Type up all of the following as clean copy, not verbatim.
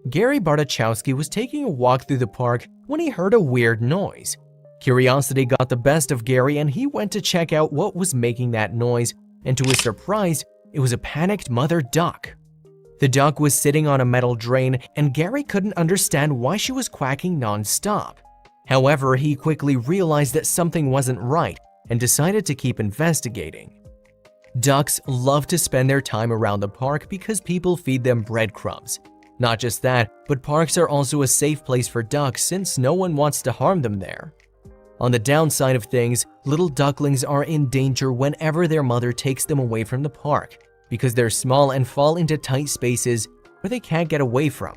Gary Bartachowski was taking a walk through the park when he heard a weird noise. Curiosity got the best of Gary and he went to check out what was making that noise, and to his surprise, it was a panicked mother duck. The duck was sitting on a metal drain and Gary couldn't understand why she was quacking non-stop. However, he quickly realized that something wasn't right and decided to keep investigating. Ducks love to spend their time around the park because people feed them breadcrumbs. Not just that, but parks are also a safe place for ducks since no one wants to harm them there. On the downside of things, little ducklings are in danger whenever their mother takes them away from the park because they're small and fall into tight spaces where they can't get away from.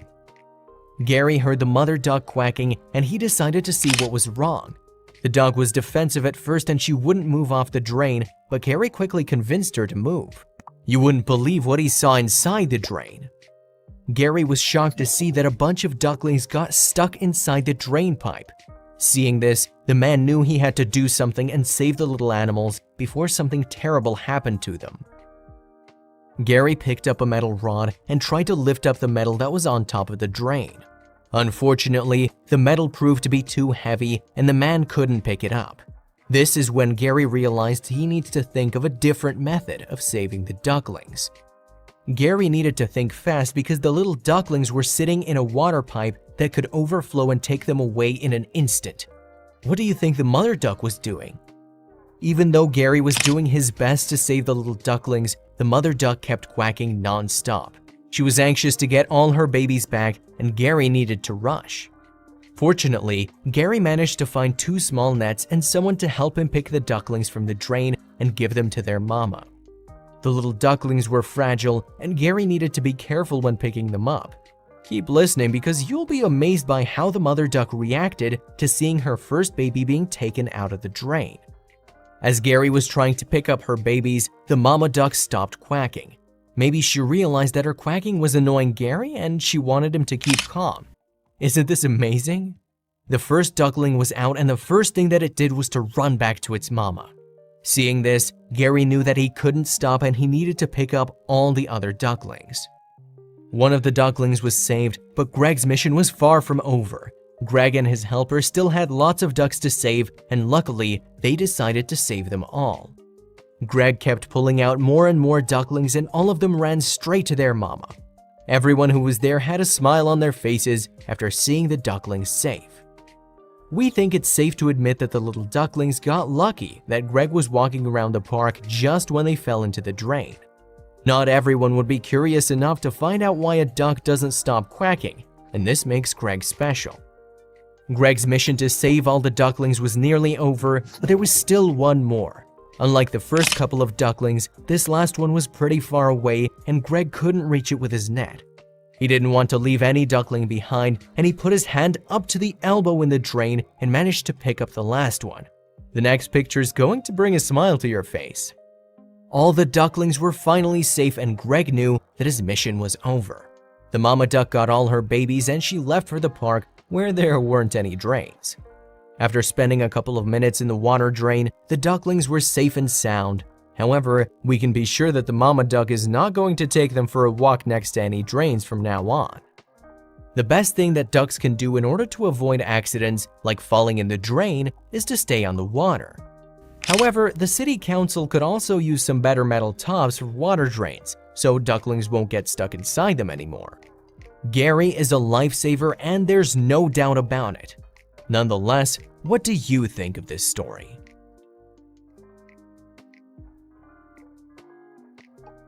Gary heard the mother duck quacking and he decided to see what was wrong. The dog was defensive at first and she wouldn't move off the drain, but Gary quickly convinced her to move. You wouldn't believe what he saw inside the drain. Gary was shocked to see that a bunch of ducklings got stuck inside the drain pipe. Seeing this, the man knew he had to do something and save the little animals before something terrible happened to them. Gary picked up a metal rod and tried to lift up the metal that was on top of the drain. Unfortunately, the metal proved to be too heavy and the man couldn't pick it up. This is when Gary realized he needs to think of a different method of saving the ducklings. Gary needed to think fast because the little ducklings were sitting in a water pipe that could overflow and take them away in an instant. What do you think the mother duck was doing? Even though Gary was doing his best to save the little ducklings, the mother duck kept quacking non-stop. She was anxious to get all her babies back and Gary needed to rush. Fortunately, Gary managed to find 2 small nets and someone to help him pick the ducklings from the drain and give them to their mama. The little ducklings were fragile and Gary needed to be careful when picking them up. Keep listening because you'll be amazed by how the mother duck reacted to seeing her first baby being taken out of the drain. As Gary was trying to pick up her babies, the mama duck stopped quacking. Maybe she realized that her quacking was annoying Gary and she wanted him to keep calm. Isn't this amazing? The first duckling was out and the first thing that it did was to run back to its mama. Seeing this, Gary knew that he couldn't stop and he needed to pick up all the other ducklings. One of the ducklings was saved, but Greg's mission was far from over. Greg and his helper still had lots of ducks to save, and luckily, they decided to save them all. Greg kept pulling out more and more ducklings and all of them ran straight to their mama. Everyone who was there had a smile on their faces after seeing the ducklings safe. We think it's safe to admit that the little ducklings got lucky that Greg was walking around the park just when they fell into the drain. Not everyone would be curious enough to find out why a duck doesn't stop quacking, and this makes Greg special. Greg's mission to save all the ducklings was nearly over, but there was still one more. Unlike the first couple of ducklings, this last one was pretty far away and Greg couldn't reach it with his net. He didn't want to leave any duckling behind and he put his hand up to the elbow in the drain and managed to pick up the last one. The next picture is going to bring a smile to your face. All the ducklings were finally safe and Greg knew that his mission was over. The mama duck got all her babies and she left for the park where there weren't any drains. After spending a couple of minutes in the water drain, the ducklings were safe and sound. However, we can be sure that the mama duck is not going to take them for a walk next to any drains from now on. The best thing that ducks can do in order to avoid accidents like falling in the drain is to stay on the water. However, the city council could also use some better metal tops for water drains so ducklings won't get stuck inside them anymore. Gary is a lifesaver and there's no doubt about it. Nonetheless, what do you think of this story?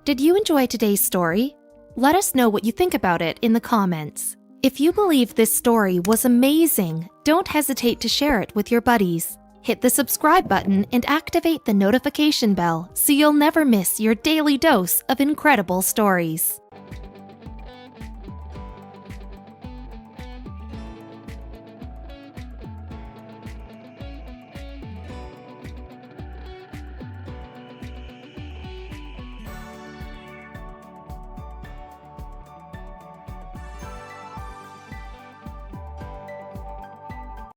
Did you enjoy today's story? Let us know what you think about it in the comments. If you believe this story was amazing, don't hesitate to share it with your buddies. Hit the subscribe button and activate the notification bell so you'll never miss your daily dose of incredible stories.